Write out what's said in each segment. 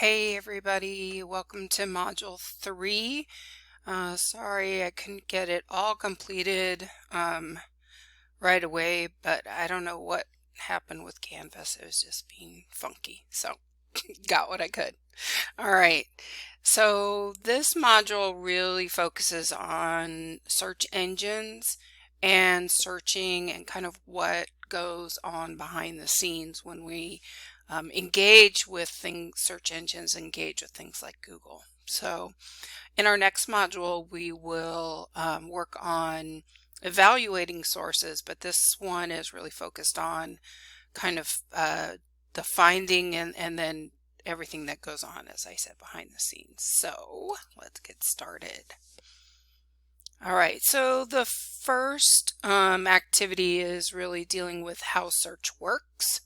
Hey everybody, welcome to Module 3. Sorry I couldn't get it all completed right away, but I don't know what happened with Canvas. It was just being funky, so got what I could. All right, so this module really focuses on search engines and searching and kind of what goes on behind the scenes when we engage with search engines, engage with things like Google. So in our next module, we will work on evaluating sources, but this one is really focused on kind of the finding and then everything that goes on, as I said, behind the scenes. So let's get started. All right, so the first activity is really dealing with how search works.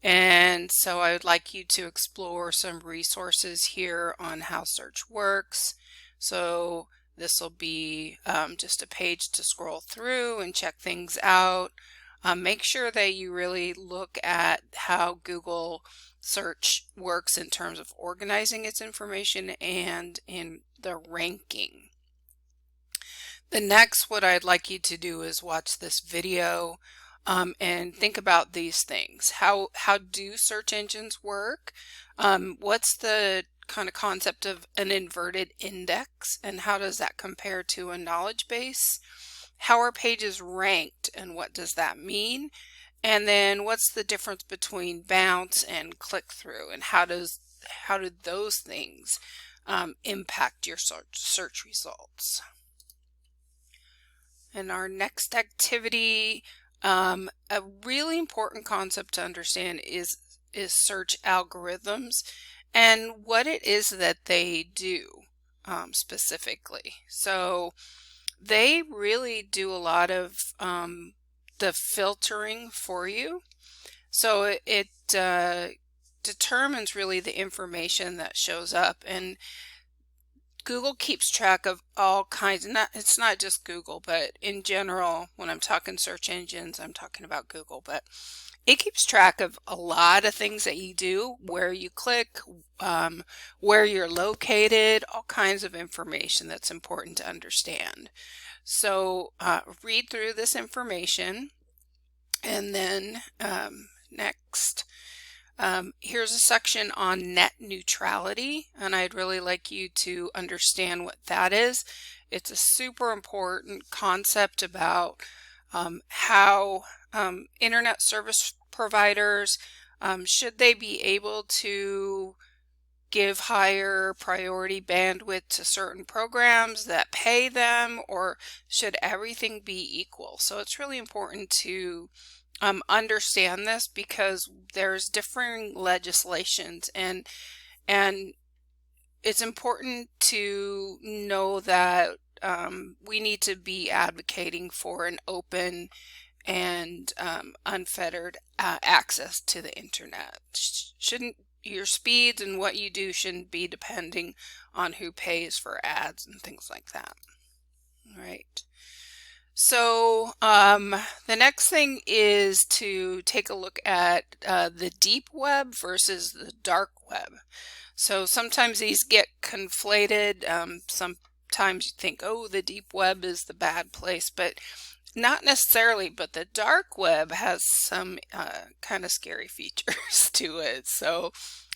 And so I would like you to explore some resources here on how search works. So this will be just a page to scroll through and check things out. Make sure that you really look at how Google search works in terms of organizing its information and in the ranking. The next, what I'd like you to do is watch this video and think about these things. How do search engines work? What's the kind of concept of an inverted index and how does that compare to a knowledge base? How are pages ranked and what does that mean? And then what's the difference between bounce and click-through and how do those things impact your search results? And our next activity, a really important concept to understand is search algorithms and what it is that they do specifically. So they really do a lot of the filtering for you. So it determines really the information that shows up, and Google keeps track of all kinds, it's not just Google, but in general, when I'm talking search engines, I'm talking about Google, but it keeps track of a lot of things that you do, where you click, where you're located, all kinds of information that's important to understand. So read through this information, and then next, here's a section on net neutrality, and I'd really like you to understand what that is. It's a super important concept about how internet service providers, should they be able to give higher priority bandwidth to certain programs that pay them, or should everything be equal? So it's really important to understand this because there's differing legislations and it's important to know that we need to be advocating for an open and unfettered access to the internet. Your speeds and what you do shouldn't be depending on who pays for ads and things like that. All right. So the next thing is to take a look at the deep web versus the dark web. So sometimes these get conflated. Sometimes you think, oh, the deep web is the bad place, but not necessarily. But the dark web has some kind of scary features to it. So,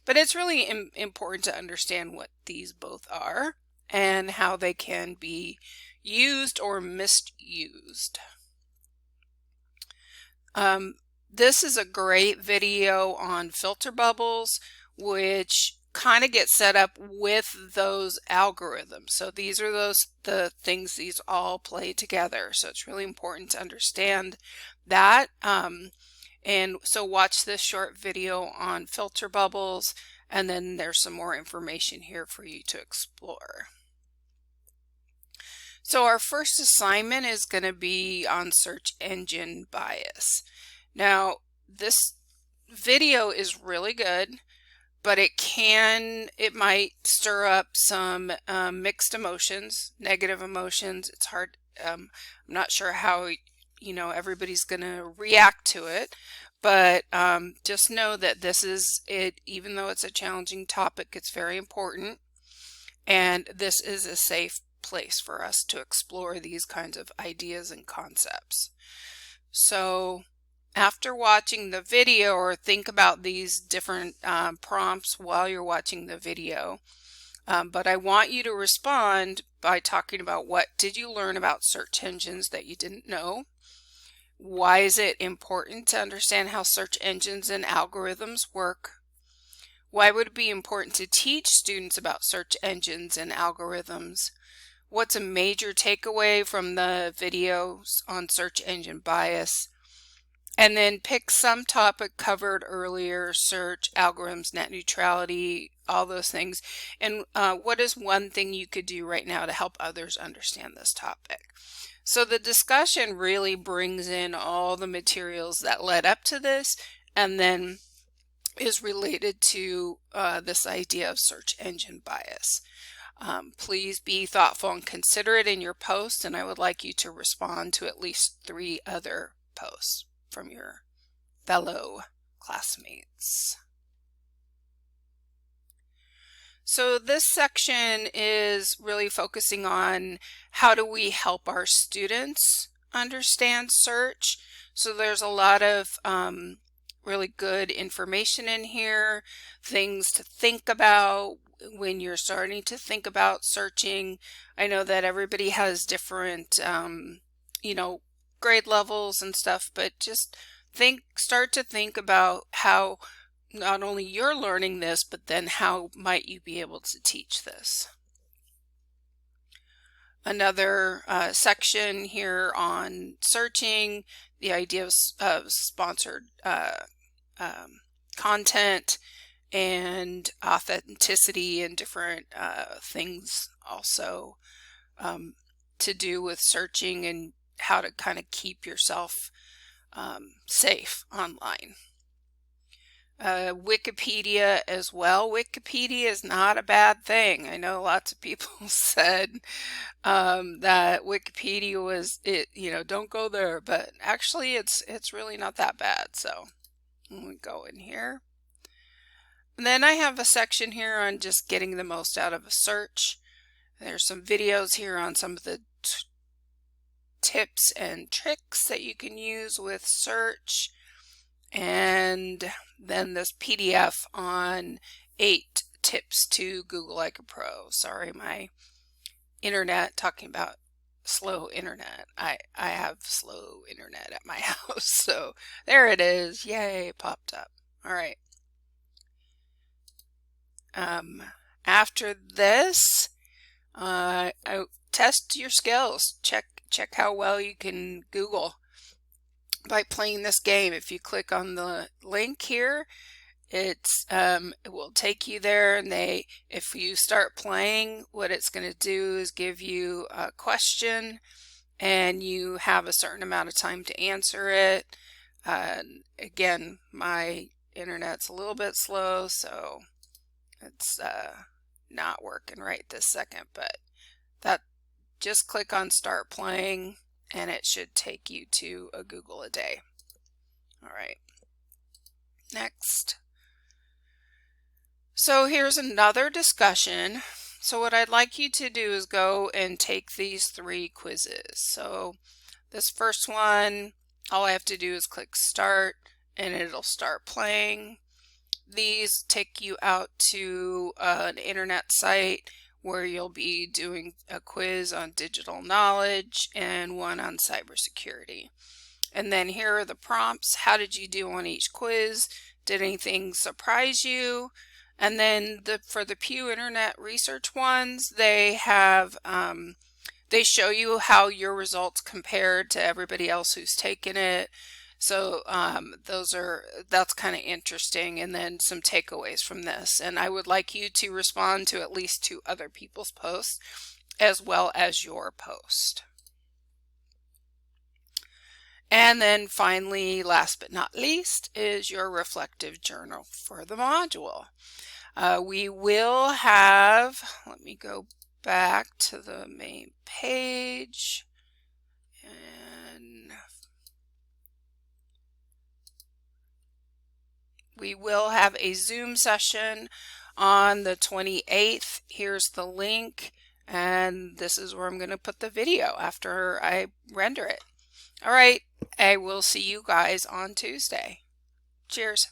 but it's really important to understand what these both are and how they can be used or misused. This is a great video on filter bubbles, which kind of get set up with those algorithms. So these are the things these all play together. So it's really important to understand that. And so watch this short video on filter bubbles, and then there's some more information here for you to explore. So our first assignment is going to be on search engine bias. Now, this video is really good, but it might stir up some mixed emotions, negative emotions. It's hard. I'm not sure how everybody's going to react to it, But just know that this is it, even though it's a challenging topic, it's very important. And this is a safe place for us to explore these kinds of ideas and concepts. So after watching the video, or think about these different prompts while you're watching the video, but I want you to respond by talking about what did you learn about search engines that you didn't know? Why is it important to understand how search engines and algorithms work? Why would it be important to teach students about search engines and algorithms? What's a major takeaway from the videos on search engine bias? And then pick some topic covered earlier: search, algorithms, net neutrality, all those things. And what is one thing you could do right now to help others understand this topic? So the discussion really brings in all the materials that led up to this, and then is related to this idea of search engine bias. Please be thoughtful and considerate in your posts, and I would like you to respond to at least 3 other posts from your fellow classmates. So this section is really focusing on how do we help our students understand search. So there's a lot of really good information in here, things to think about when you're starting to think about searching. I know that everybody has different, grade levels and stuff, but just start to think about how not only you're learning this, but then how might you be able to teach this. Another section here on searching, the idea of sponsored content and authenticity, and different things also to do with searching and how to kind of keep yourself safe online. Wikipedia as well. Wikipedia is not a bad thing. I know lots of people said that Wikipedia was don't go there, but actually it's really not that bad. So we go in here. And then I have a section here on just getting the most out of a search. There's some videos here on some of the tips and tricks that you can use with search, and then this PDF on 8 tips to Google like a pro. Sorry, my internet, talking about slow internet. I have slow internet at my house, so there it is. Yay, it popped up. All right. After this, test your skills. Check how well you can Google by playing this game. If you click on the link here, it will take you there, and if you start playing, what it's going to do is give you a question, and you have a certain amount of time to answer it. Again, my internet's a little bit slow, so it's not working right this second, but just click on start playing, and it should take you to a Google a day. All right, next. So here's another discussion. So what I'd like you to do is go and take these 3 quizzes. So this first one, all I have to do is click start, and it'll start playing. These take you out to an internet site where you'll be doing a quiz on digital knowledge and one on cybersecurity. And then here are the prompts. How did you do on each quiz? Did anything surprise you? And then for the Pew Internet Research ones, they have they show you how your results compared to everybody else who's taken it. So that's kind of interesting, and then some takeaways from this. And I would like you to respond to at least 2 other people's posts as well as your post. And then finally, last but not least, is your reflective journal for the module. We will have, let me go back to the main page, and we will have a Zoom session on the 28th. Here's the link, and this is where I'm going to put the video after I render it. All right, I will see you guys on Tuesday. Cheers.